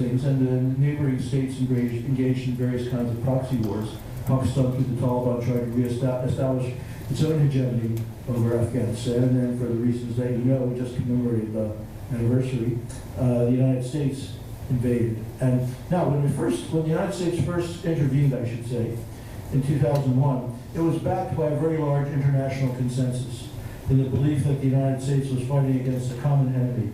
things, and the neighboring states engaged in various kinds of proxy wars. Pakistan, through the Taliban, tried to reestablish its own hegemony over Afghanistan, and then for the reasons that you know, we just commemorated the anniversary, the United States invaded. And now, when the United States first intervened, I should say, in 2001, it was backed by a very large international consensus in the belief that the United States was fighting against a common enemy.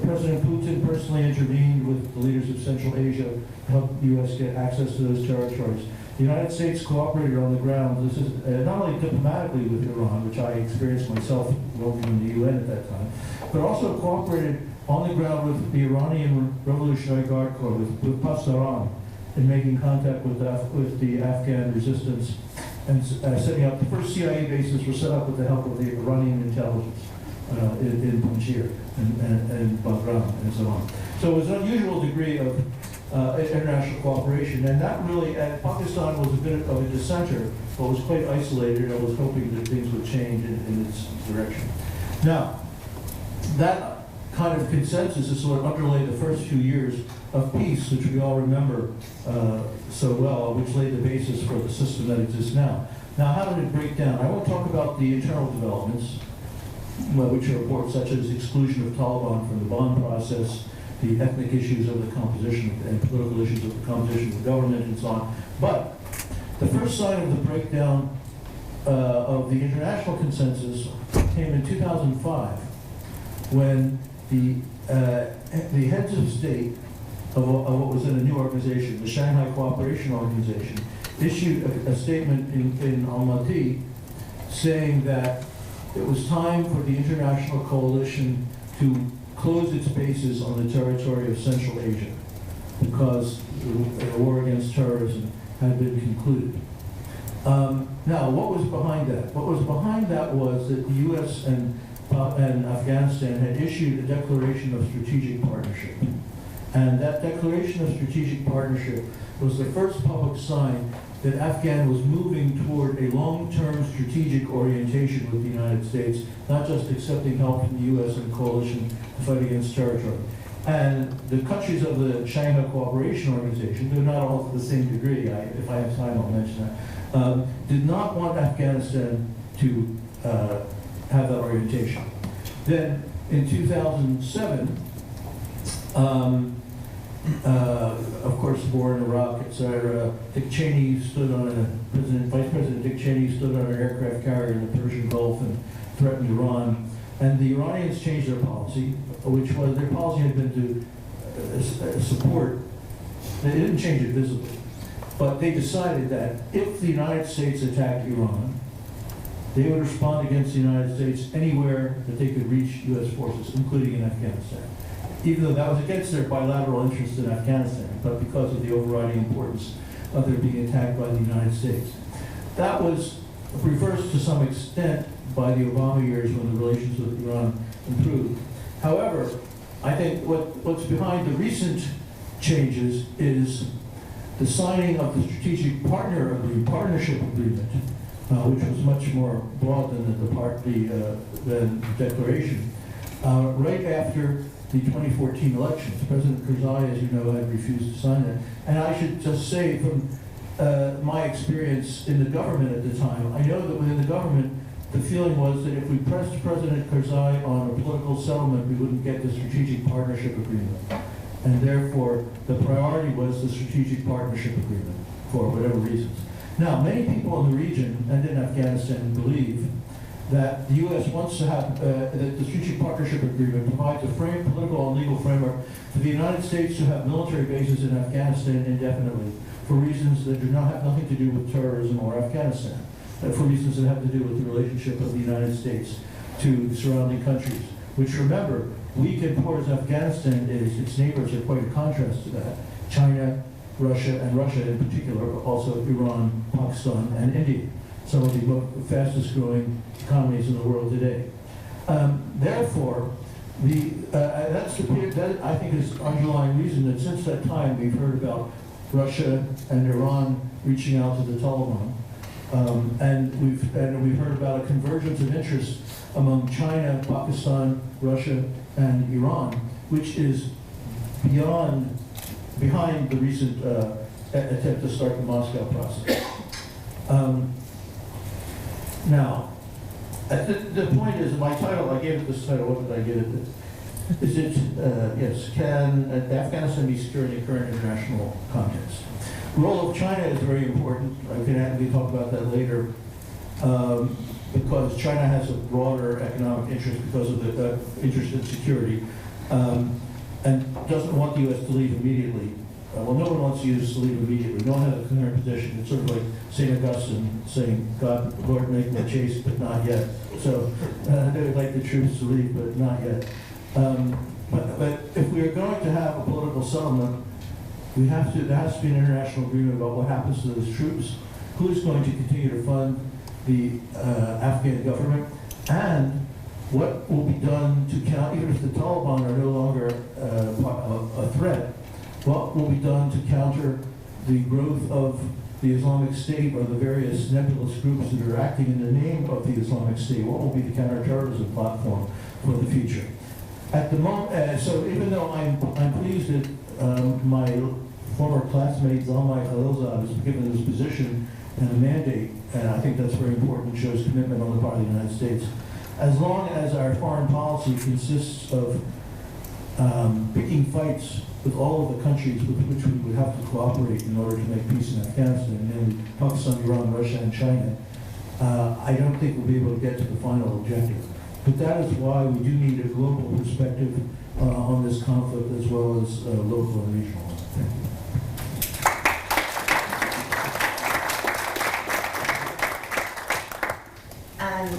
President Putin personally intervened with the leaders of Central Asia to help the U.S. get access to those territories. The United States cooperated on the ground, this is not only diplomatically with Iran, which I experienced myself working in the UN at that time, but also cooperated on the ground with the Iranian Revolutionary Guard Corps, with Pasdaran, in making contact with the Afghan resistance, and setting up, the first CIA bases were set up with the help of the Iranian intelligence in Panjshir and Bagram and so on. So it was an unusual degree of international cooperation, and that really, Pakistan was a bit of a dissenter, but was quite isolated, and was hoping that things would change in its direction. Now, that kind of consensus is sort of underlay the first few years of peace, which we all remember so well, which laid the basis for the system that exists now. Now, how did it break down? I want to talk about the internal developments, which are important, such as exclusion of Taliban from the Bonn process, the ethnic issues of the composition and political issues of the composition of the government, and so on. But the first sign of the breakdown of the international consensus came in 2005, when the heads of state of what was in a new organization, the Shanghai Cooperation Organization, issued a statement in Almaty saying that it was time for the international coalition to close its bases on the territory of Central Asia because the war against terrorism had been concluded. Now, what was behind that? What was behind that was that the U.S. and Afghanistan had issued a declaration of strategic partnership. And that declaration of strategic partnership was the first public sign that Afghan was moving toward a long-term strategic orientation with the United States, not just accepting help from the U.S. and coalition to fight against terrorism. And the countries of the Shanghai Cooperation Organization, though not all to the same degree, if I have time I'll mention that, did not want Afghanistan to have that orientation. Then in 2007, of course, war in Iraq, etc. Dick Cheney stood on Vice President Dick Cheney stood on an aircraft carrier in the Persian Gulf and threatened Iran. And the Iranians changed their policy, which was, their policy had been to support, they didn't change it visibly, but they decided that if the United States attacked Iran, they would respond against the United States anywhere that they could reach U.S. forces, including in Afghanistan. Even though that was against their bilateral interest in Afghanistan, but because of the overriding importance of their being attacked by the United States. That was reversed to some extent by the Obama years when the relations with Iran improved. However, I think what's behind the recent changes is the signing of the strategic partnership agreement, which was much more broad than the declaration, right after the 2014 elections. President Karzai, as you know, had refused to sign it. And I should just say, from my experience in the government at the time, I know that within the government, the feeling was that if we pressed President Karzai on a political settlement, we wouldn't get the strategic partnership agreement. And therefore, the priority was the strategic partnership agreement, for whatever reasons. Now, many people in the region and in Afghanistan believe that the U.S. wants to have, that the Strategic Partnership Agreement provides a political and legal framework for the United States to have military bases in Afghanistan indefinitely for reasons that do not have nothing to do with terrorism or Afghanistan, for reasons that have to do with the relationship of the United States to the surrounding countries, which, remember, weak and poor as Afghanistan is, its neighbors are quite a contrast to that. China, Russia, and Russia in particular, but also Iran, Pakistan, and India, some of the fastest growing economies in the world today. Therefore, that I think is the underlying reason that since that time we've heard about Russia and Iran reaching out to the Taliban, and we've heard about a convergence of interest among China, Pakistan, Russia, and Iran, which is beyond behind the recent attempt to start the Moscow process. Now, the point is, my title, I gave it this title, what did I give it? Is it, yes, can Afghanistan be secure in the current international context? The role of China is very important. I can talk about that later, because China has a broader economic interest because of the interest in security, and doesn't want the U.S. to leave immediately. Well, no one wants the U.S. to leave immediately. No one has a coherent position. It's sort of like St. Augustine saying, God, Lord, make me chase, but not yet. So they would like the troops to leave, but not yet. But if we are going to have a political settlement, there has to be an international agreement about what happens to those troops, who's going to continue to fund the Afghan government, and what will be done to count, even if the Taliban are no longer a threat, what will be done to counter the growth of the Islamic State or the various nebulous groups that are acting in the name of the Islamic State? What will be the counterterrorism platform for the future? At the moment, so even though I'm pleased that my former classmate Zalmay Khalilzad was given this position and a mandate, and I think that's very important, shows commitment on the part of the United States. As long as our foreign policy consists of picking fights with all of the countries with which we would have to cooperate in order to make peace in Afghanistan, namely Pakistan, Iran, Russia, and China, I don't think we'll be able to get to the final objective. But that is why we do need a global perspective on this conflict, as well as local and regional. Thank you.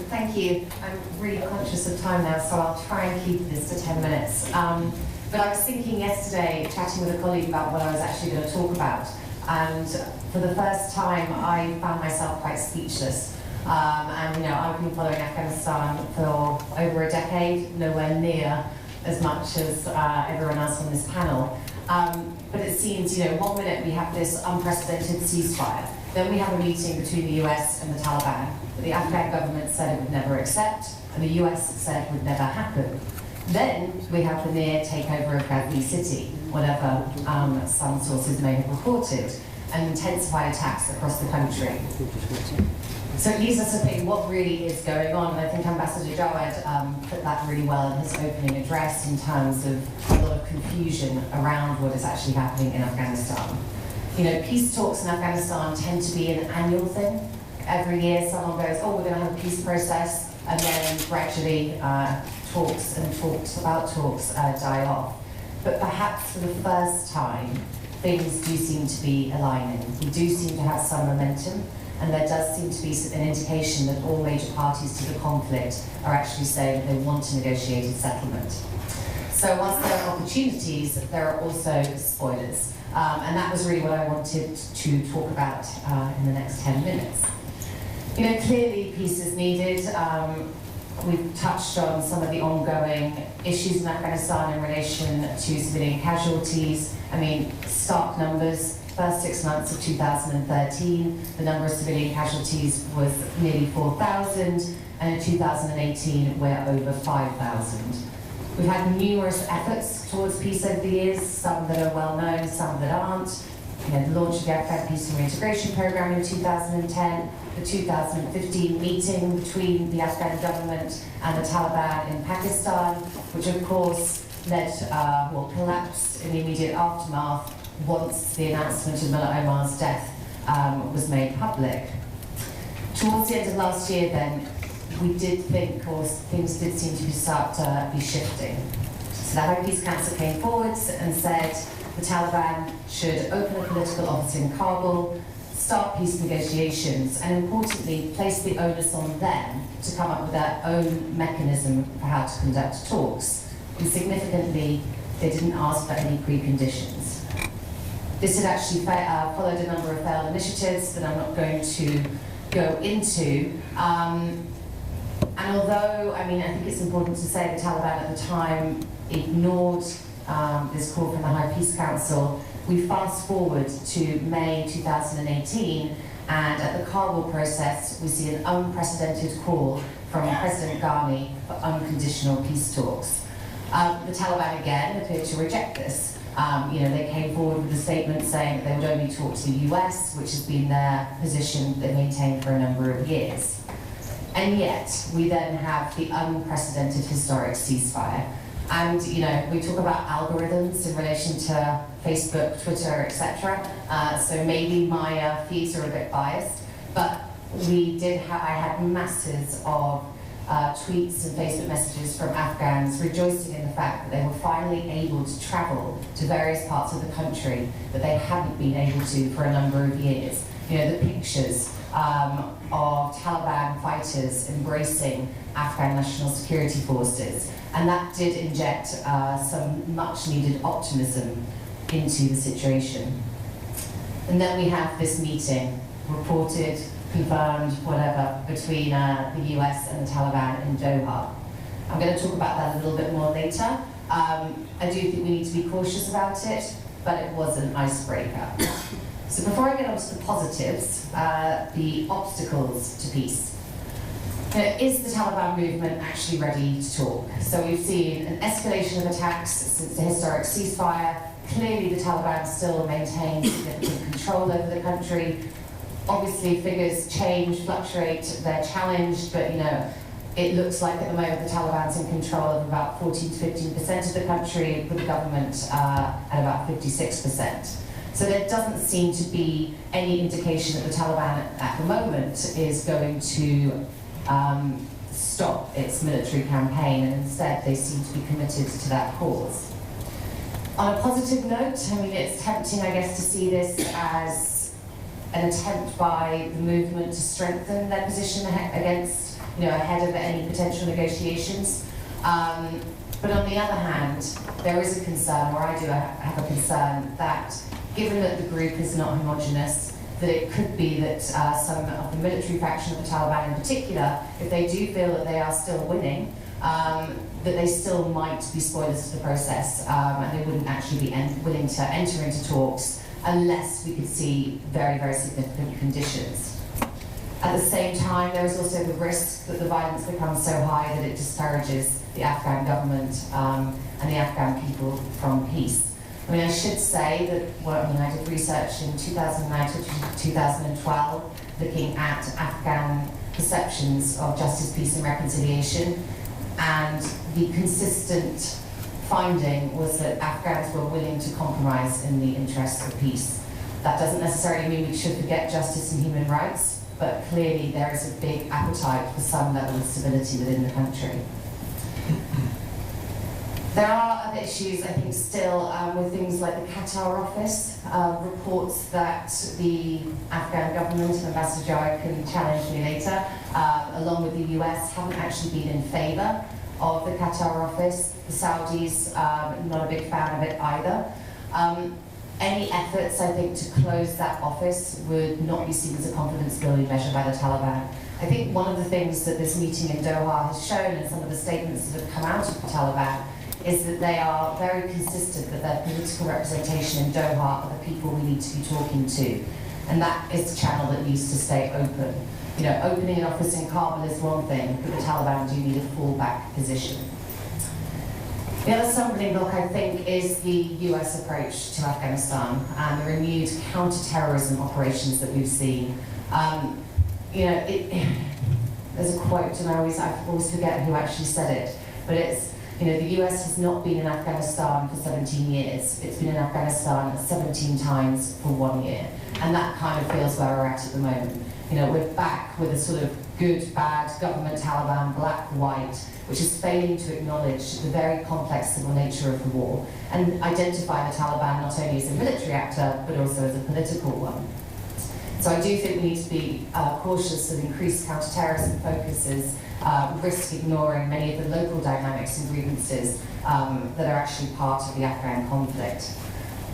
Thank you. I'm really conscious of time now, so I'll try and keep this to 10 minutes. But I was thinking yesterday, chatting with a colleague about what I was actually going to talk about, and for the first time, I found myself quite speechless. And I've been following Afghanistan for over a decade, nowhere near as much as everyone else on this panel. But it seems, 1 minute we have this unprecedented ceasefire, then we have a meeting between the US and the Taliban that the Afghan government said it would never accept, and the US said would never happen. Then we have the near takeover of Ghazni City, whatever some sources may have reported, and intensified attacks across the country. So it leaves us to think what really is going on, and I think Ambassador Jawed put that really well in his opening address in terms of a lot of confusion around what is actually happening in Afghanistan. Peace talks in Afghanistan tend to be an annual thing. Every year someone goes, oh, we're going to have a peace process, and then gradually talks die off. But perhaps for the first time, things do seem to be aligning. We do seem to have some momentum, and there does seem to be an indication that all major parties to the conflict are actually saying they want to negotiate a settlement. So whilst there are opportunities, there are also spoilers. And that was really what I wanted to talk about in the next 10 minutes. Clearly peace is needed. We've touched on some of the ongoing issues in Afghanistan in relation to civilian casualties. Stark numbers. First 6 months of 2013, the number of civilian casualties was nearly 4,000, and in 2018, we're over 5,000. We've had numerous efforts towards peace over the years, some that are well known, some that aren't. The launch of the Afghan Peace and Reintegration Program in 2010, the 2015 meeting between the Afghan government and the Taliban in Pakistan, which of course collapsed in the immediate aftermath once the announcement of Mullah Omar's death was made public. Towards the end of last year then, we did think, or things did seem to start to be shifting. So the High Peace Council came forward and said the Taliban should open a political office in Kabul, start peace negotiations, and importantly, place the onus on them to come up with their own mechanism for how to conduct talks. And significantly, they didn't ask for any preconditions. This had actually followed a number of failed initiatives that I'm not going to go into. And although, I think it's important to say the Taliban at the time ignored this call from the High Peace Council, we fast forward to May 2018, and at the Kabul process, we see an unprecedented call from President Ghani for unconditional peace talks. The Taliban again appeared to reject this. They came forward with a statement saying that they would only talk to the US, which has been their position they maintained for a number of years. And yet, we then have the unprecedented historic ceasefire. And, we talk about algorithms in relation to Facebook, Twitter, etc. So maybe my feeds are a bit biased, but I had masses of tweets and Facebook messages from Afghans rejoicing in the fact that they were finally able to travel to various parts of the country that they hadn't been able to for a number of years. The pictures of Taliban fighters embracing Afghan National Security Forces, and that did inject some much needed optimism into the situation. And then we have this meeting, reported, confirmed, whatever, between the US and the Taliban in Doha. I'm going to talk about that a little bit more later. I do think we need to be cautious about it, but it was an icebreaker. So before I get on to the positives, the obstacles to peace. Is the Taliban movement actually ready to talk? So we've seen an escalation of attacks since the historic ceasefire. Clearly the Taliban still maintain significant control over the country. Obviously figures change, fluctuate, they're challenged, but it looks like at the moment the Taliban's in control of about 14 to 15% of the country, with the government at about 56%. So there doesn't seem to be any indication that the Taliban at the moment is going to stop its military campaign, and instead they seem to be committed to that cause. On a positive note, it's tempting, I guess, to see this as an attempt by the movement to strengthen their position against, ahead of any potential negotiations. But on the other hand, there is a concern, or I do have a concern, that given that the group is not homogenous, that it could be that some of the military faction of the Taliban in particular, if they do feel that they are still winning, that they still might be spoilers to the process, and they wouldn't actually be willing to enter into talks unless we could see very, very significant conditions. At the same time, there is also the risk that the violence becomes so high that it discourages the Afghan government and the Afghan people from peace. I should say that I did research in 2009 to 2012 looking at Afghan perceptions of justice, peace and reconciliation, and the consistent finding was that Afghans were willing to compromise in the interests of peace. That doesn't necessarily mean we should forget justice and human rights, but clearly there is a big appetite for some level of stability within the country. There are other issues, I think, still with things like the Qatar office. Reports that the Afghan government, and Ambassador Jowett can challenge me later, along with the US, haven't actually been in favour of the Qatar office. The Saudis, not a big fan of it either. Any efforts, I think, to close that office would not be seen as a confidence-building measure by the Taliban. I think one of the things that this meeting in Doha has shown, and some of the statements that have come out of the Taliban, is that they are very consistent that their political representation in Doha are the people we need to be talking to. And that is the channel that needs to stay open. Opening an office in Kabul is one thing, but the Taliban do need a fallback position. The other stumbling block, I think, is the US approach to Afghanistan and the renewed counter-terrorism operations that we've seen. There's a quote, and I always forget who actually said it, but it's, the US has not been in Afghanistan for 17 years. It's been in Afghanistan 17 times for 1 year. And that kind of feels where we're at the moment. We're back with a sort of good, bad, government, Taliban, black, white, which is failing to acknowledge the very complex civil nature of the war and identify the Taliban not only as a military actor, but also as a political one. So I do think we need to be cautious of increased counter-terrorism focuses, risk ignoring many of the local dynamics and grievances that are actually part of the Afghan conflict.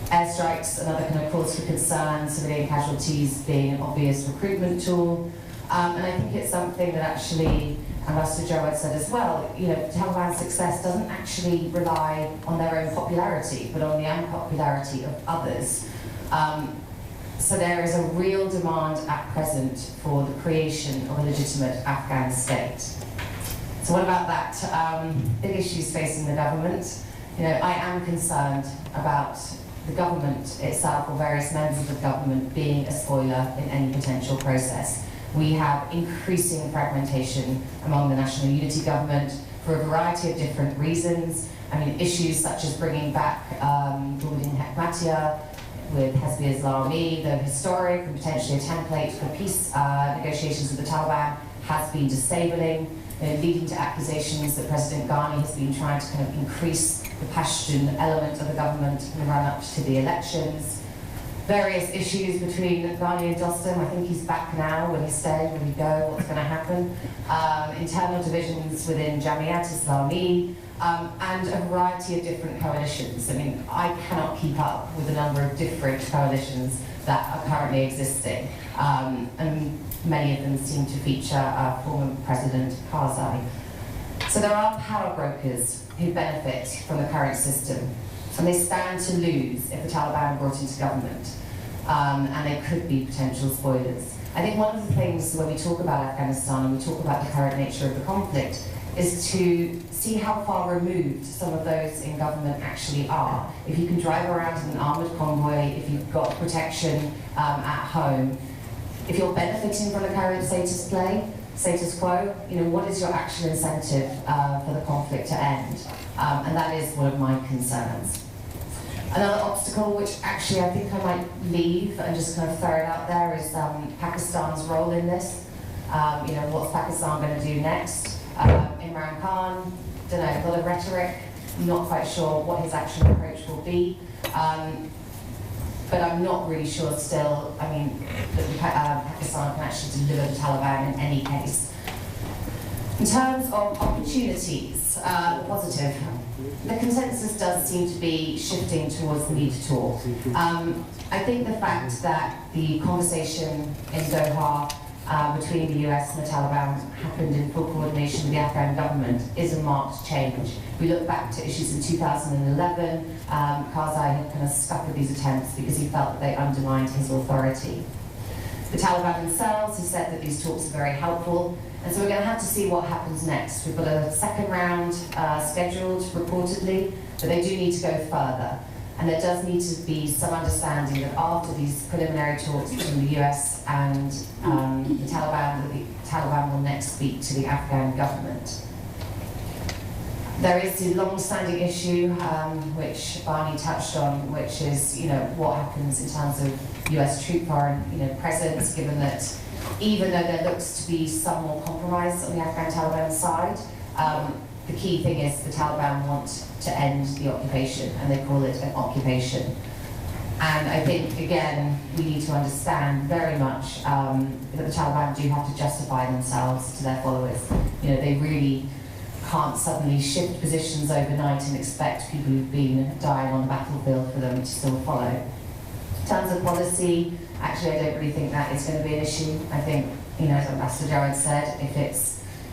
Airstrikes, another kind of cause for concern, civilian casualties being an obvious recruitment tool. And I think it's something that actually Ambassador Jowett said as well, Taliban's success doesn't actually rely on their own popularity, but on the unpopularity of others. So there is a real demand at present for the creation of a legitimate Afghan state. So what about that? Big issues facing the government. I am concerned about the government itself, or various members of the government, being a spoiler in any potential process. We have increasing fragmentation among the National Unity Government for a variety of different reasons. I mean, issues such as bringing back Gordon Hekmatyar with Hezbollah Islami, though historic and potentially a template for peace negotiations with the Taliban, has been disabling, leading to accusations that President Ghani has been trying to kind of increase the Pashtun element of the government in the run-up to the elections. Various issues between Ghani and Dostum. I think he's back now. Will he stay? Will he go? What's going to happen? Internal divisions within Jamiat Islami, and a variety of different coalitions. I mean, I cannot keep up with the number of different coalitions that are currently existing, and many of them seem to feature former President Karzai. So there are power brokers who benefit from the current system, and they stand to lose if the Taliban are brought into government, and they could be potential spoilers. I think one of the things when we talk about Afghanistan and we talk about the current nature of the conflict is to see how far removed some of those in government actually are. If you can drive around in an armoured convoy, if you've got protection at home, if you're benefiting from the current status quo, what is your actual incentive for the conflict to end? And that is one of my concerns. Another obstacle, which actually I think I might leave and just kind of throw it out there, is Pakistan's role in this. What's Pakistan going to do next? Imran Khan, don't know, a lot of rhetoric, not quite sure what his actual approach will be. But I'm not really sure still, that Pakistan can actually deliver the Taliban in any case. In terms of opportunities, positive, the consensus does seem to be shifting towards the need to talk. I think the fact that the conversation in Doha between the US and the Taliban happened in full coordination with the Afghan government is a marked change. We look back to issues in 2011, Karzai had kind of scuppered these attempts because he felt that they undermined his authority. The Taliban themselves have said that these talks are very helpful, and so we're going to have to see what happens next. We've got a second round scheduled, reportedly, but they do need to go further. And there does need to be some understanding that after these preliminary talks between the US and the Taliban will next speak to the Afghan government. There is the long-standing issue, which Barney touched on, which is, what happens in terms of US troop foreign, presence, given that even though there looks to be some more compromise on the Afghan Taliban side, the key thing is the Taliban want to end the occupation, and they call it an occupation. And I think, again, we need to understand very much that the Taliban do have to justify themselves to their followers. They really can't suddenly shift positions overnight and expect people who've been dying on the battlefield for them to still follow. In terms of policy, actually, I don't really think that is going to be an issue. I think, as Ambassador Jared said,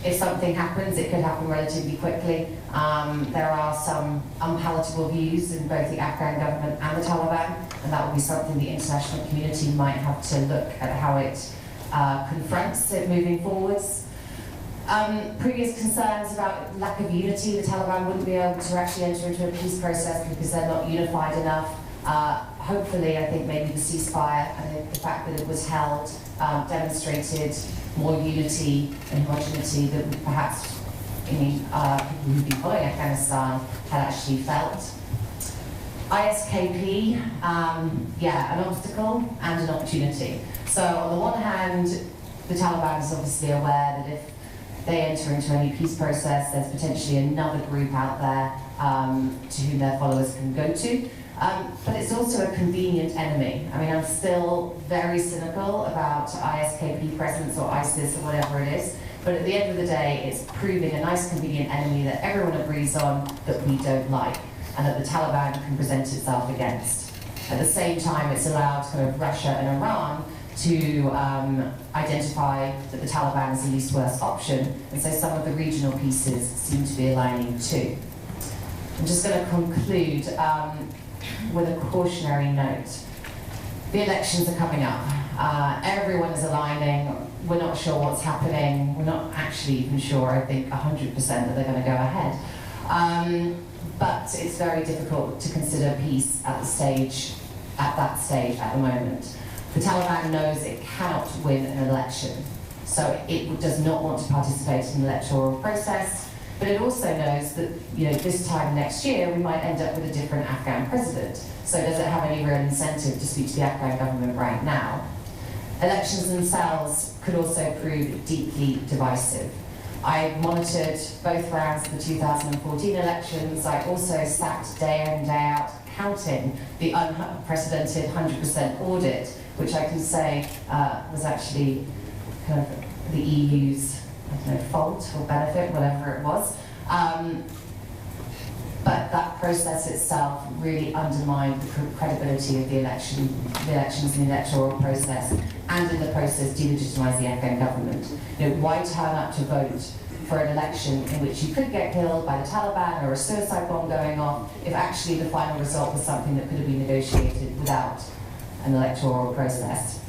if something happens, it could happen relatively quickly. There are some unpalatable views in both the Afghan government and the Taliban, and that will be something the international community might have to look at how it confronts it moving forwards. Previous concerns about lack of unity, the Taliban wouldn't be able to actually enter into a peace process because they're not unified enough. Hopefully, I think maybe the ceasefire and the fact that it was held demonstrated more unity and homogeneity that perhaps people who've been following Afghanistan had actually felt. ISKP, an obstacle and an opportunity. So on the one hand, the Taliban is obviously aware that if they enter into any peace process, there's potentially another group out there to whom their followers can go to. But it's also a convenient enemy. I'm still very cynical about ISKP presence or ISIS or whatever it is, but at the end of the day, it's proving a nice convenient enemy that everyone agrees on that we don't like, and that the Taliban can present itself against. At the same time, it's allowed kind of Russia and Iran to identify that the Taliban is the least worst option, and so some of the regional pieces seem to be aligning too. I'm just going to conclude with a cautionary note. The elections are coming up. Everyone is aligning. We're not sure what's happening. We're not actually even sure, I think, 100% that they're going to go ahead. but it's very difficult to consider peace at that stage at the moment. The Taliban knows it cannot win an election, so it does not want to participate in the electoral process, but it also knows that this time next year we might end up with a different Afghan president. So does it have any real incentive to speak to the Afghan government right now? Elections themselves could also prove deeply divisive. I monitored both rounds of the 2014 elections. I also sat day in, day out counting the unprecedented 100% audit, which I can say was actually kind of the EU's, fault or benefit, whatever it was. But that process itself really undermined the credibility of the elections and the electoral process, and in the process delegitimised the Afghan government. Why turn up to vote for an election in which you could get killed by the Taliban or a suicide bomb going off if actually the final result was something that could have been negotiated without an electoral process?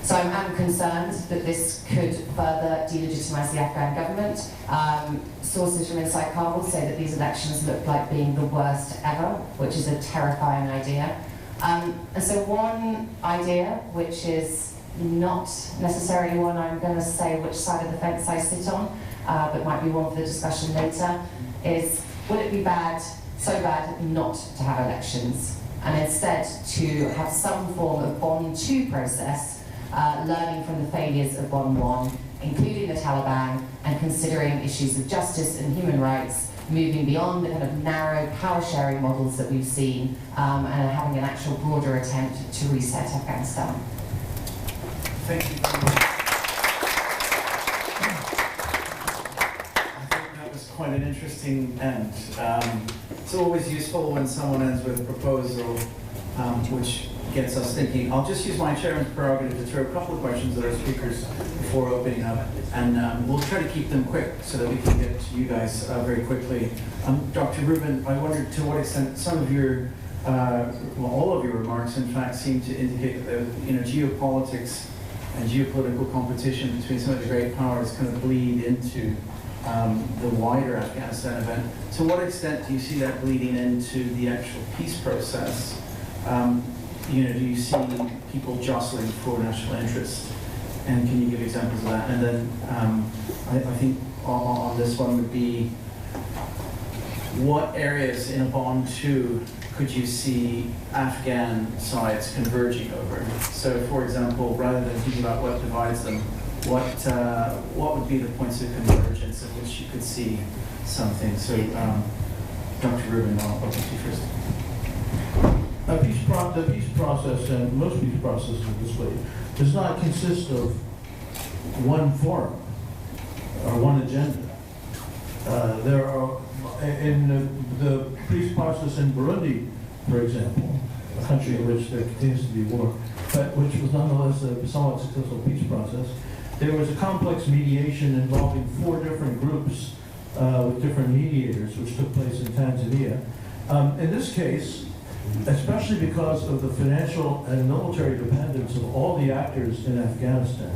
So I'm concerned that this could further delegitimise the Afghan government. Sources from inside Kabul say that these elections look like being the worst ever, which is a terrifying idea. And so one idea, which is not necessarily one I'm going to say which side of the fence I sit on, but might be one for the discussion later, is would it be so bad not to have elections, and instead to have some form of Bond 2 process, learning from the failures of Bond 1, including the Taliban, and considering issues of justice and human rights, moving beyond the kind of narrow power-sharing models that we've seen, and having an actual broader attempt to reset Afghanistan. Thank you very much. I think that was quite an interesting end. It's always useful when someone ends with a proposal which gets us thinking. I'll just use my chairman's prerogative to throw a couple of questions at our speakers before opening up, and we'll try to keep them quick so that we can get to you guys very quickly. Dr. Rubin, I wondered to what extent some of your, well, all of your remarks, in fact, seem to indicate that geopolitics and geopolitical competition between some of the great powers kind of bleed into the wider Afghanistan event. To what extent do you see that bleeding into the actual peace process? Do you see people jostling for national interest? And can you give examples of that? And then I think on this one would be, what areas in a Bond 2 could you see Afghan sides converging over? So, for example, rather than thinking about what divides them, what would be the points of convergence of which you could see something? So, Dr. Rubin, I'll go to you first. The peace process, and most peace processes this way, does not consist of one forum or one agenda. There are, in the peace process in Burundi, for example, a country in which there continues to be war, but which was nonetheless a somewhat successful peace process, there was a complex mediation involving 4 different groups with different mediators, which took place in Tanzania. In this case, especially because of the financial and military dependence of all the actors in Afghanistan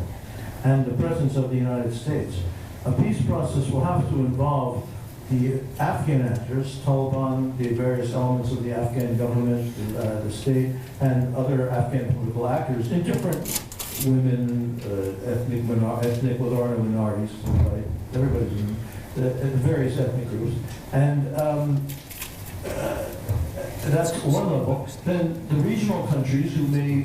and the presence of the United States, a peace process will have to involve the Afghan actors, Taliban, the various elements of the Afghan government, the state, and other Afghan political actors in different women, ethnic minority minorities, right? Everybody's in the various ethnic groups. And that's one level. Then the regional countries who may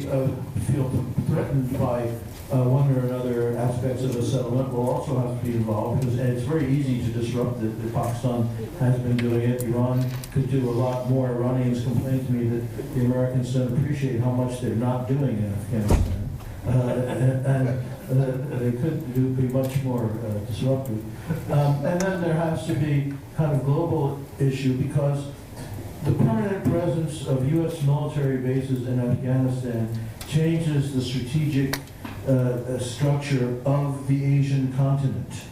feel threatened by one or another aspects of a settlement will also have to be involved, because it's very easy to disrupt it. Pakistan has been doing it. Iran could do a lot more. Iranians complain to me that the Americans don't appreciate how much they're not doing in Afghanistan. And they could be much more disruptive. And then there has to be kind of global issue, because the permanent presence of U.S. military bases in Afghanistan changes the strategic structure of the Asian continent.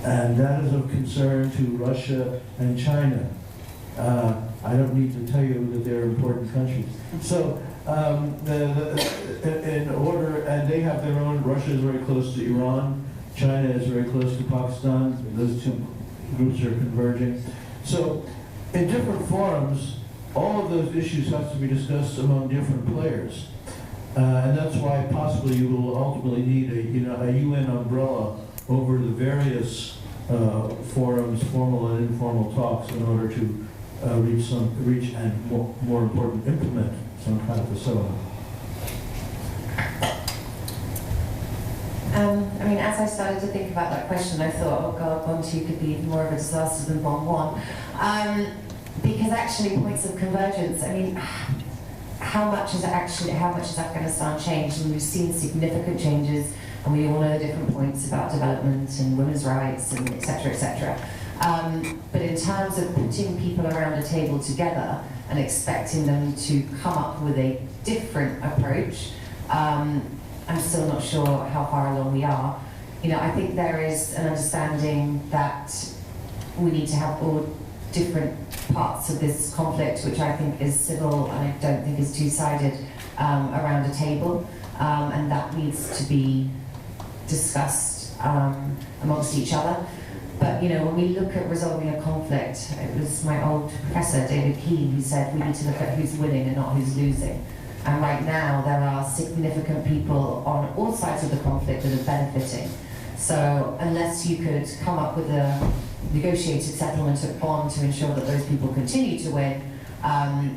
And that is of concern to Russia and China. I don't need to tell you that they're important countries. So, in order, and they have their own, Russia is very close to Iran, China is very close to Pakistan, those two groups are converging. So, in different forums, all of those issues have to be discussed among different players. And that's why possibly you will ultimately need a UN umbrella over the various forums, formal and informal talks, in order to reach and more important, implement some kind of a settlement. I mean, as I started to think about that question, I thought, oh God, Bond 2 could be even more of a disaster than Bond 1. Because actually, points of convergence, I mean, how much has Afghanistan changed? And we've seen significant changes, and we all know the different points about development and women's rights and et cetera, et cetera. But in terms of putting people around a table together and expecting them to come up with a different approach, I'm still not sure how far along we are. You know, I think there is an understanding that we need to have all different parts of this conflict, which I think is civil and I don't think is two-sided, around a table, and that needs to be discussed amongst each other. But you know, when we look at resolving a conflict, it was my old professor, David Keane, who said we need to look at who's winning and not who's losing. And right now, there are significant people on all sides of the conflict that are benefiting. So unless you could come up with a negotiated settlement at Bonn to ensure that those people continue to win, I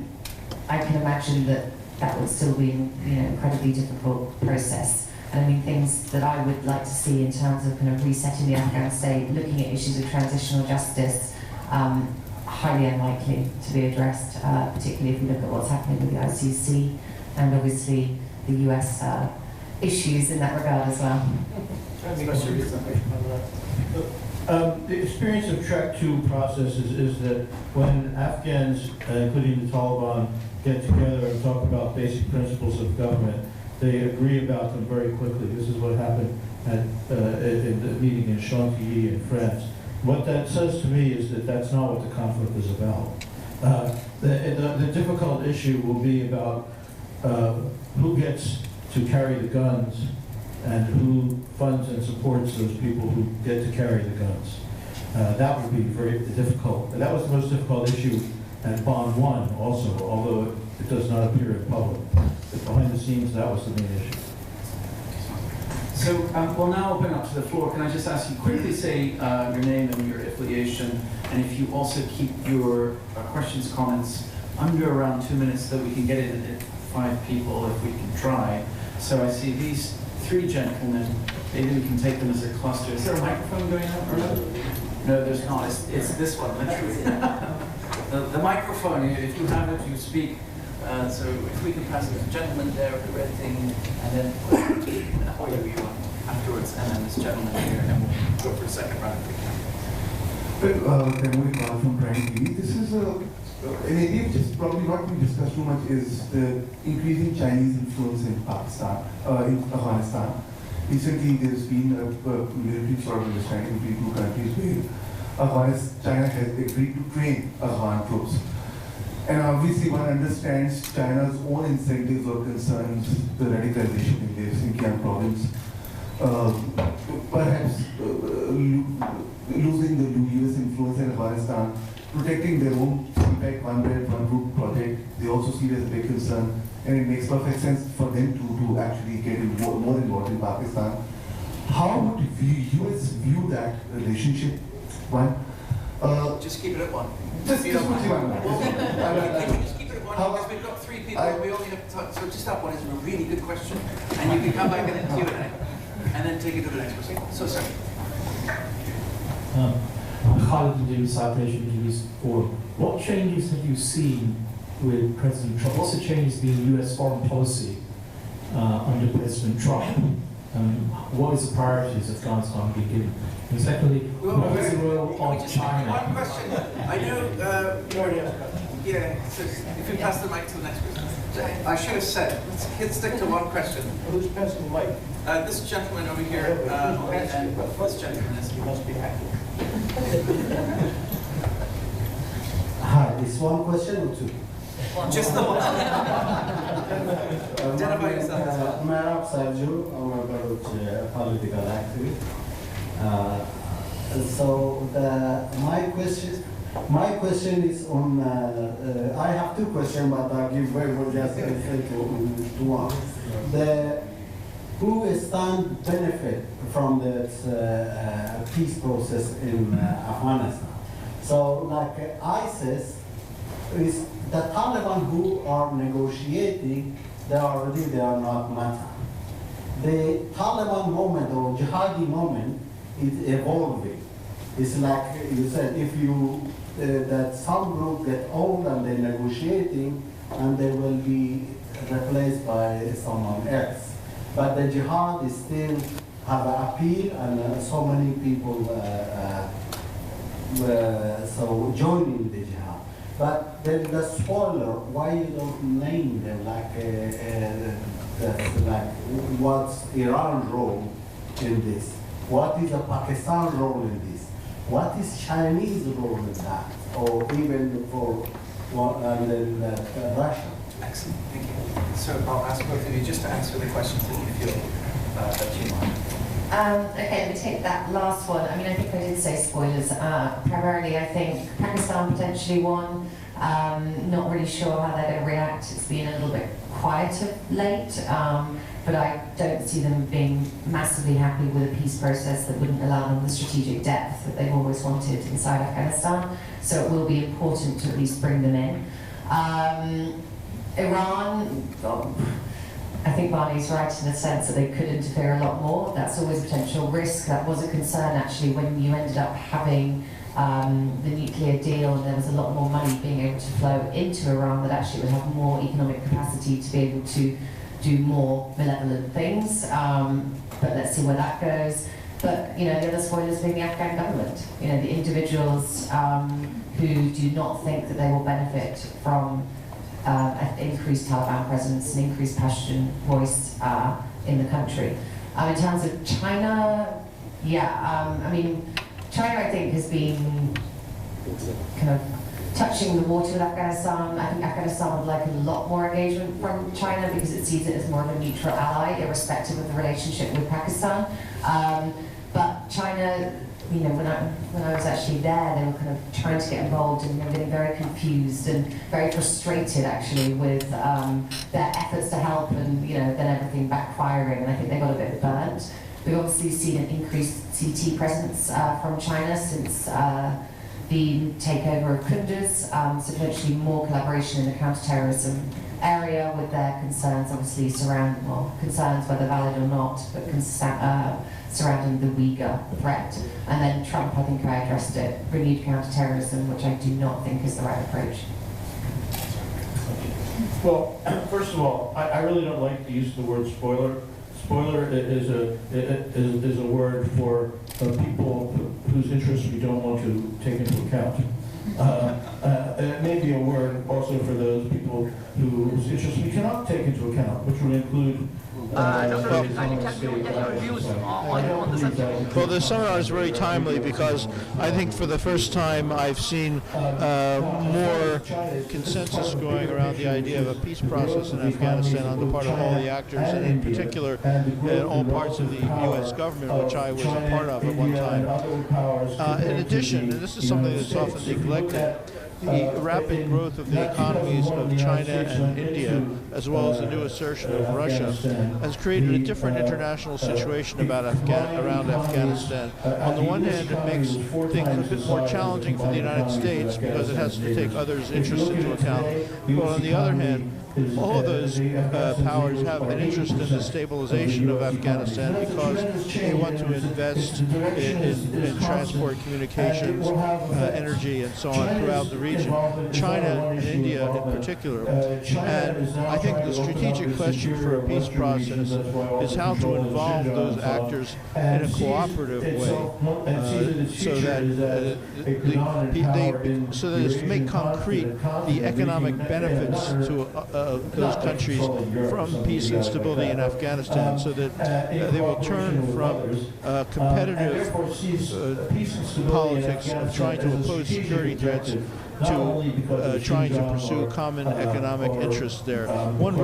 can imagine that that would still be an incredibly difficult process. And I mean, things that I would like to see in terms of kind of resetting the Afghan state, looking at issues of transitional justice, highly unlikely to be addressed, particularly if we look at what's happening with the ICC and obviously the US issues in that regard as well. The experience of Track 2 processes is that when Afghans, including the Taliban, get together and talk about basic principles of government, they agree about them very quickly. This is what happened at in the meeting in Chantilly in France. What that says to me is that that's not what the conflict is about. The difficult issue will be about who gets to carry the guns and who funds and supports those people who get to carry the guns. That would be very difficult. That was the most difficult issue at Bond 1 also, although it does not appear in public. But behind the scenes, that was the main issue. So we'll now open up to the floor. Can I just ask you quickly say your name and your affiliation, and if you also keep your questions, comments under around 2 minutes so that we can get it at 5 people if we can try. So I see these 3 gentlemen. Maybe we can take them as a cluster. Is there a microphone going out or no? No, there's not. It's this one, literally. The microphone, if you have it, you speak. So if we can pass the gentleman there with the red thing, and then afterwards, and then this gentleman here, and we'll go for a second round if we can. Well, from Prime TV. This is an area which is probably not being discussed too much is the increasing Chinese influence in Pakistan, in Afghanistan. Recently, there's been a military sort of understanding between 2 countries where China has agreed to train Afghan troops. And obviously one understands China's own incentives or concerns, the radicalization in the Xinjiang province, perhaps losing the US influence in Afghanistan, protecting their own CPEC, One Belt, One Route project. They also see it as a big concern, and it makes perfect sense for them to actually get more involved in Pakistan. How would US view that relationship? One. Just keep it at 1. Just Can you just keep it at 1? Because we've got 3 people, we only have time. So just that one is a really good question, and you can come back and then Q&A, and then take it to the next person. So sorry. Khalid Nadeem, Citation News 4. What changes have you seen with President Trump? What's the changes in US foreign policy under President Trump? What is the priorities Afghanistan being given? And secondly, what is the role of China? One question. I know, yeah, so if you pass the mic to the next person. I should have said, let's stick to one question. Who's passing the mic? This gentleman over here, and this gentleman is. You must be happy. Hi, it's one question or 2? Just the one. Identify yourself as well. Merhaba Savcı, I'm a political activist. So my question, My question is on, I have two questions, but I'll give very well just to one. Who stand benefit from the peace process in Afghanistan? So like ISIS is the Taliban who are negotiating, they are not matter. The Taliban movement or jihadi movement is evolving. It's like you said, if you, that some group get old and they're negotiating and they will be replaced by someone else. But the jihad is still have an appeal and so many people so joining the jihad. But then the spoiler, why you don't name them like what's Iran's role in this? What is the Pakistan role in this? What is Chinese role in that? Or even for and then Russia? Excellent, thank you. So I'll ask both of you just to answer the questions that you feel that you want. Okay, let me take that last one. I mean, I think I did say spoilers. Primarily, I think Pakistan potentially won. Not really sure how they're going to react. It's been a little bit quiet of late, but I don't see them being massively happy with a peace process that wouldn't allow them the strategic depth that they've always wanted inside Afghanistan. So it will be important to at least bring them in. Iran, I think Barney's right in the sense that they could interfere a lot more. That's always a potential risk. That was a concern actually when you ended up having the nuclear deal and there was a lot more money being able to flow into Iran, that actually would have more economic capacity to be able to do more malevolent things. But let's see where that goes. But you know, the other spoilers being the Afghan government. You know, the individuals who do not think that they will benefit from an increased Taliban presence, an increased Pashtun voice in the country. In terms of China, yeah, I mean, China, I think, has been kind of touching the water with Afghanistan. I think Afghanistan would like a lot more engagement from China because it sees it as more of a neutral ally, irrespective of the relationship with Pakistan. But China, you know, when I was actually there, they were kind of trying to get involved and they were getting very confused and very frustrated actually with their efforts to help and, you know, then everything backfiring, and I think they got a bit burnt. We've obviously seen an increased CT presence from China since the takeover of Kunduz, so potentially more collaboration in the counterterrorism area with their concerns obviously surrounding, well, concerns whether valid or not, but surrounding the Uyghur threat. And then Trump, I think I addressed it, renewed counterterrorism, which I do not think is the right approach. Well, first of all, I really don't like the use of the word spoiler. Spoiler is a word for people whose interests we don't want to take into account. It may be a word also for those people whose interests we cannot take into account, which would include Well, the seminar is very timely because I think for the first time I've seen more consensus going around the idea of a peace process in Afghanistan on the part of all the actors, and in particular in all parts of the U.S. government, which I was a part of at one time. In addition, and this is something that's often neglected, the rapid growth of the economies of China and India, as well as the new assertion of Russia, has created a different international situation about around Afghanistan. On the one hand, it makes things a bit more challenging for the United States because it has to take others' interests into account. But on the other hand, all of those powers have an interest in the stabilization of Afghanistan because they want to invest in transport, communications, energy, and so on throughout the region, China and India in particular. And I think the strategic question for a peace process is how to involve those actors in a cooperative way so that it's to make concrete the economic benefits to those countries from peace and stability in Afghanistan, so that they will turn from competitive politics of trying to oppose security threats to trying to pursue common economic interests there. One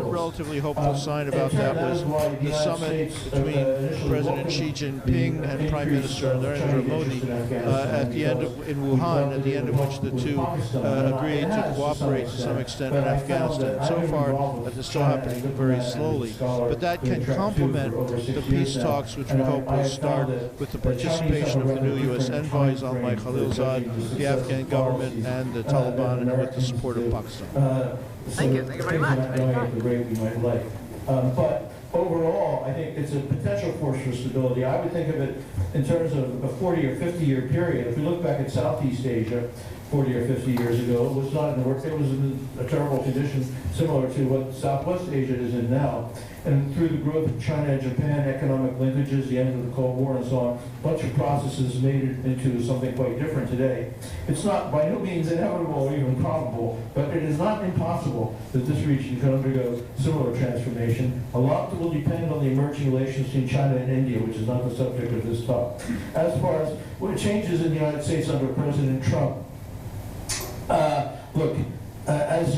relatively hopeful sign about that was the summit between President Xi Jinping and Prime Minister Narendra Modi at the end in Wuhan, at the end of which the two agreed to cooperate to some extent in Afghanistan. So far, that is still happening very slowly, but that can complement the peace talks which we hope will start with the participation of the new U.S. envoy Zalmay Khalilzad, the Afghan government, and the Taliban, and with the support of Pakistan. Thank you very much. At the rate we might like. But overall, I think it's a potential force for stability. I would think of it in terms of a 40 or 50 year period. If we look back at Southeast Asia 40 or 50 years ago, it was not in the works. It was in a terrible condition similar to what Southwest Asia is in now. And through the growth of China and Japan, economic linkages, the end of the Cold War and so on, a bunch of processes made it into something quite different today. It's not by no means inevitable or even probable, but it is not impossible that this region can undergo similar transformation. A lot will depend on the emerging relations between China and India, which is not the subject of this talk. As far as what changes in the United States under President Trump, look, as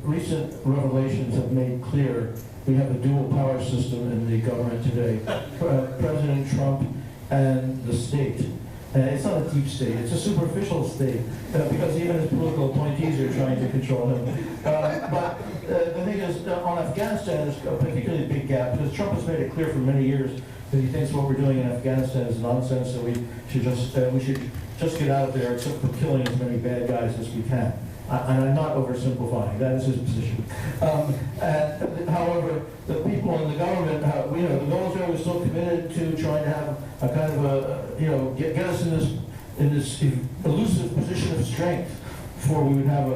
recent revelations have made clear, we have a dual power system in the government today. President Trump and the state. It's not a deep state, it's a superficial state, because even his political appointees are trying to control him. But the thing is, on Afghanistan is a particularly big gap, because Trump has made it clear for many years that he thinks what we're doing in Afghanistan is nonsense, and we should just get out of there, except for killing as many bad guys as we can. And I'm not oversimplifying, that is his position. However, the people in the government, the military was still committed to trying to have a kind of a, get us in this elusive position of strength before we would have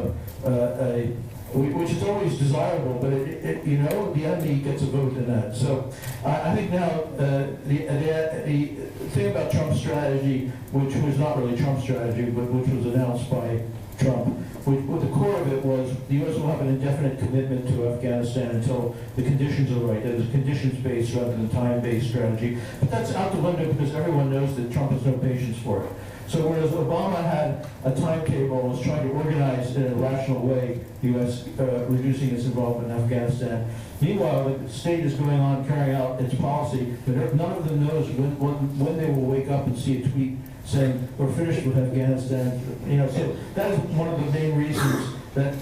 which is always desirable, but the enemy gets a vote in that. So I think now the thing about Trump's strategy, which was not really Trump's strategy, but which was announced by Trump, the core of it was the U.S. will have an indefinite commitment to Afghanistan until the conditions are right. That is conditions-based rather than time-based strategy. But that's out the window because everyone knows that Trump has no patience for it. So whereas Obama had a timetable and was trying to organize in a rational way the U.S. Reducing its involvement in Afghanistan, meanwhile the state is going on carrying out its policy, but none of them knows when they will wake up and see a tweet saying we're finished with Afghanistan. So that is one of the main reasons that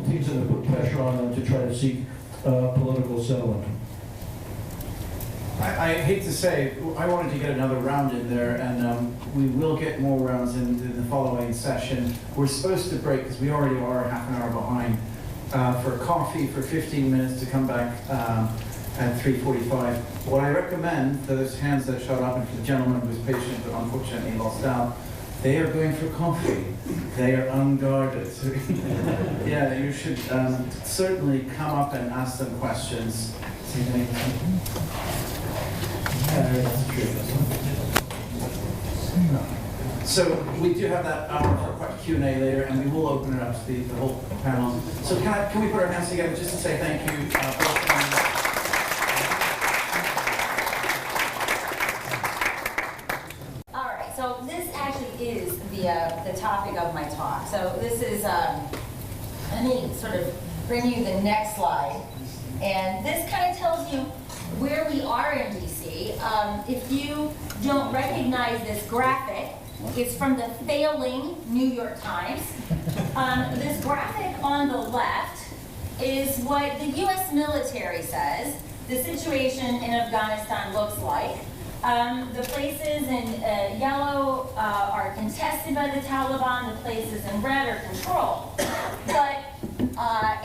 seems to put pressure on them to try to seek political settlement. I hate to say, I wanted to get another round in there, and we will get more rounds in the following session. We're supposed to break, because we already are half an hour behind, for coffee for 15 minutes to come back at 3:45. What I recommend, for those hands that shut up, and for the gentleman who was patient but unfortunately lost out, they are going for coffee. They are unguarded. Yeah, you should certainly come up and ask them questions. So we do have that hour for Q&A later, and we will open it up to the whole panel. So can we put our hands together just to say thank you for coming. All right, so this actually is the topic of my talk. So this is, let me sort of bring you the next slide. And this kind of tells you where we are in DC. If you don't recognize this graphic, it's from the failing New York Times. This graphic on the left is what the US military says the situation in Afghanistan looks like. The places in yellow are contested by the Taliban, the places in red are controlled. But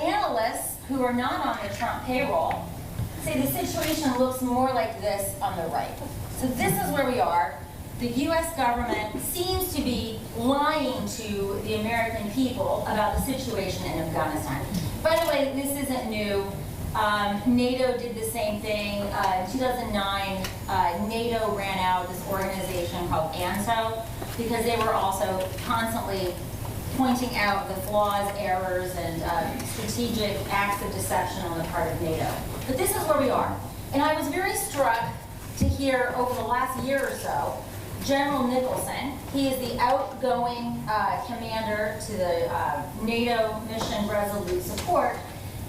analysts who are not on the Trump payroll say the situation looks more like this on the right. So this is where we are. The US government seems to be lying to the American people about the situation in Afghanistan. By the way, this isn't new. NATO did the same thing. In 2009, NATO ran out this organization called ANTO because they were also constantly pointing out the flaws, errors, and strategic acts of deception on the part of NATO. But this is where we are. And I was very struck to hear over the last year or so General Nicholson. He is the outgoing commander to the NATO Mission Resolute Support.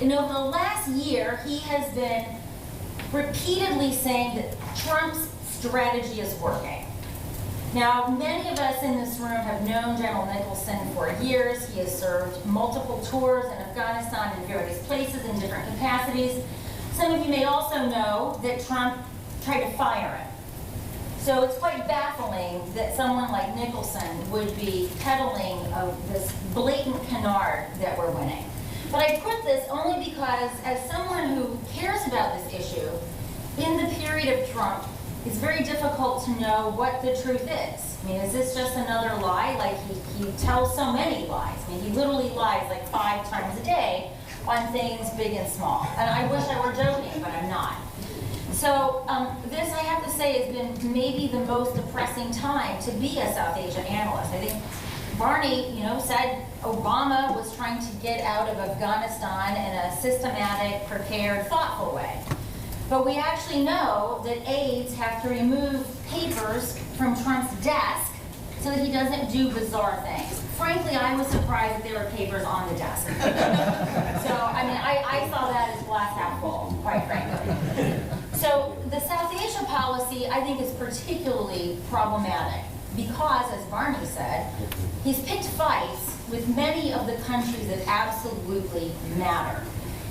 And over the last year, he has been repeatedly saying that Trump's strategy is working. Now, many of us in this room have known General Nicholson for years. He has served multiple tours in Afghanistan in various places in different capacities. Some of you may also know that Trump tried to fire him. So it's quite baffling that someone like Nicholson would be peddling of this blatant canard that we're winning. But I put this only because, as someone who cares about this issue, in the period of Trump, it's very difficult to know what the truth is. I mean, is this just another lie? Like, he tells so many lies. I mean, he literally lies like 5 times a day on things big and small. And I wish I were joking, but I'm not. So this, I have to say, has been maybe the most depressing time to be a South Asia analyst. I think Barney, said Obama was trying to get out of Afghanistan in a systematic, prepared, thoughtful way. But we actually know that aides have to remove papers from Trump's desk so that he doesn't do bizarre things. Frankly, I was surprised that there were papers on the desk. So, I mean, I saw that as glass half full, quite frankly. So the South Asia policy, I think, is particularly problematic because, as Barney said, he's picked fights with many of the countries that absolutely matter.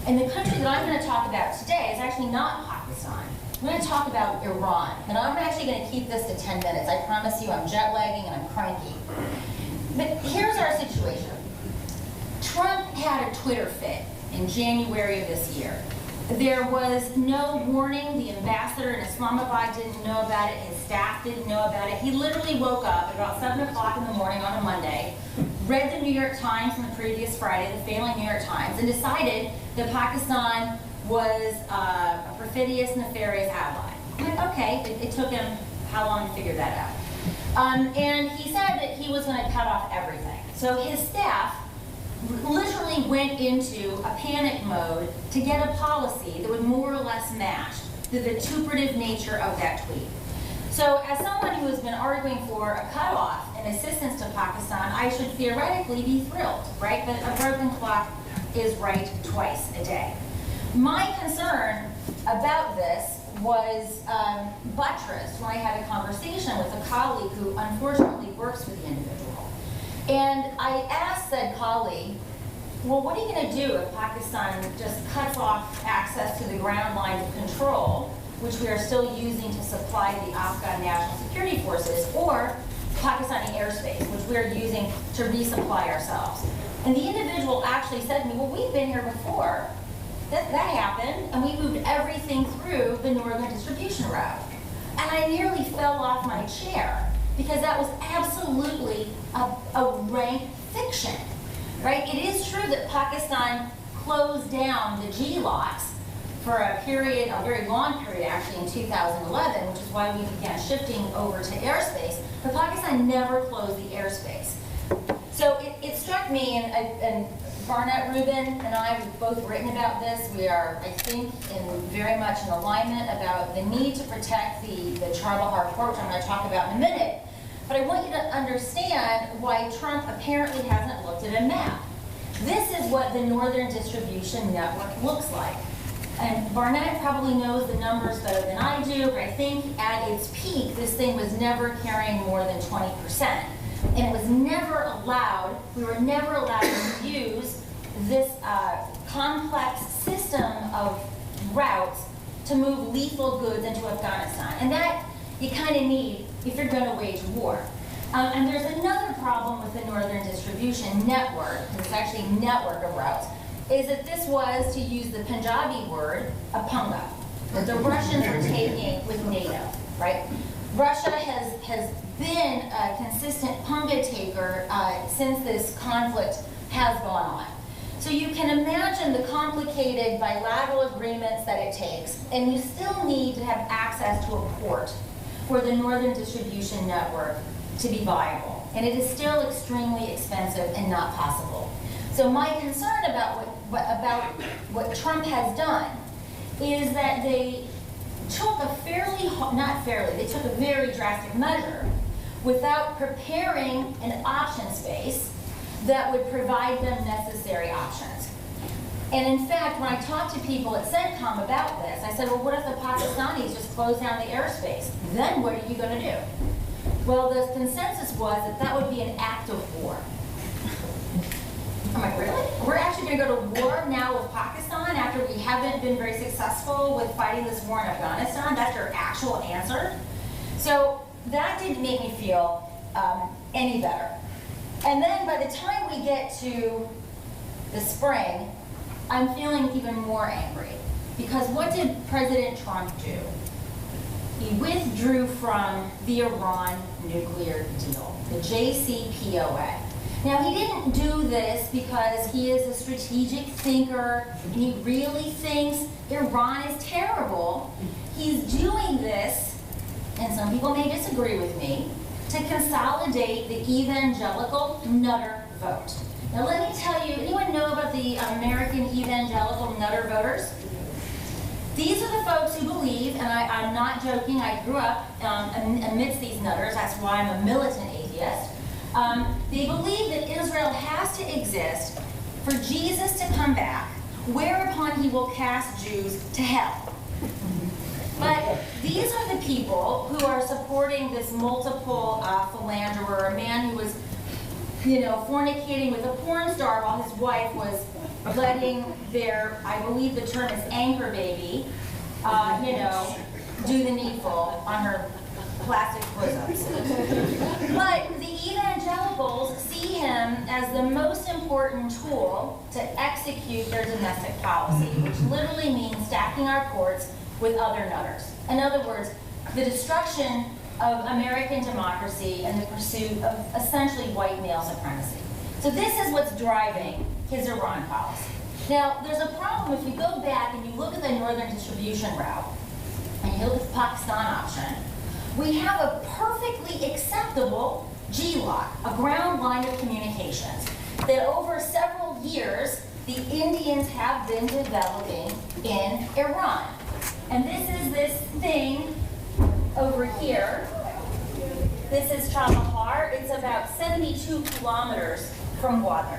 And the country that I'm going to talk about today is actually not Pakistan. I'm going to talk about Iran. And I'm actually going to keep this to 10 minutes. I promise you, I'm jet lagging and I'm cranky. But here's our situation. Trump had a Twitter fit in January of this year. There was no warning. The ambassador in Islamabad didn't know about it. His staff didn't know about it. He literally woke up at about 7 o'clock in the morning on a Monday, read the New York Times from the previous Friday, the failing New York Times, and decided that Pakistan was a perfidious, nefarious ally. I'm like, okay, it took him how long to figure that out? And he said that he was going to cut off everything. So his staff literally went into a panic mode to get a policy that would more or less match the vituperative nature of that tweet. So as someone who has been arguing for a cutoff and assistance to Pakistan, I should theoretically be thrilled, right? But a broken clock is right twice a day. My concern about this was buttressed when I had a conversation with a colleague who unfortunately works with the individual. And I asked said colleague, well, what are you going to do if Pakistan just cuts off access to the ground lines of control, which we are still using to supply the Afghan National Security Forces, or Pakistani airspace, which we are using to resupply ourselves? And the individual actually said to me, well, we've been here before. That happened, and we moved everything through the northern distribution route. And I nearly fell off my chair, because that was absolutely a rank fiction, right? It is true that Pakistan closed down the G-locks for a period, a very long period actually, in 2011, which is why we began shifting over to airspace, but Pakistan never closed the airspace. So it struck me, and Barnett Rubin and I have both written about this. We are, I think, very much in alignment about the need to protect the Charbahar Port, which I'm going to talk about in a minute. But I want you to understand why Trump apparently hasn't looked at a map. This is what the Northern Distribution Network looks like. And Barnett probably knows the numbers better than I do, but I think at its peak, this thing was never carrying more than 20%. And it was never allowed, we were never allowed to use this complex system of routes to move lethal goods into Afghanistan. And that you kind of need if you're going to wage war. And there's another problem with the Northern Distribution Network, it's actually a network of routes, is that this was, to use the Punjabi word, a punga, that the Russians were taking with NATO, right? Russia has been a consistent punga taker since this conflict has gone on. So you can imagine the complicated bilateral agreements that it takes, and you still need to have access to a port for the Northern Distribution Network to be viable. And it is still extremely expensive and not possible. So my concern about what Trump has done is that they took a they took a very drastic measure without preparing an option space that would provide them necessary options. And in fact, when I talked to people at CENTCOM about this, I said, well, what if the Pakistanis just close down the airspace? Then what are you going to do? Well, the consensus was that that would be an act of war. I'm like, really? We're actually going to go to war now with Pakistan after we haven't been very successful with fighting this war in Afghanistan? That's your actual answer? So that didn't make me feel any better. And then by the time we get to the spring, I'm feeling even more angry. Because what did President Trump do? He withdrew from the Iran nuclear deal, the JCPOA. Now, he didn't do this because he is a strategic thinker and he really thinks Iran is terrible. He's doing this, and some people may disagree with me, to consolidate the evangelical nutter vote. Now, let me tell you, anyone know about the American evangelical nutter voters? These are the folks who believe, and I'm not joking, I grew up amidst these nutters, that's why I'm a militant atheist. They believe that Israel has to exist for Jesus to come back, whereupon he will cast Jews to hell. But these are the people who are supporting this multiple philanderer, a man who was, fornicating with a porn star while his wife was letting their, I believe the term is anchor baby, do the needful on her plastic push-ups. But the evangelicals see him as the most important tool to execute their domestic policy, which literally means stacking our courts with other nutters. In other words, the destruction of American democracy and the pursuit of essentially white male supremacy. So this is what's driving his Iran policy. Now, there's a problem if you go back and you look at the northern distribution route, and you look at the Pakistan option, we have a perfectly acceptable GLOC, a ground line of communications, that over several years, the Indians have been developing in Iran. And this is this thing over here. This is Chabahar. It's about 72 kilometers from Gwadar.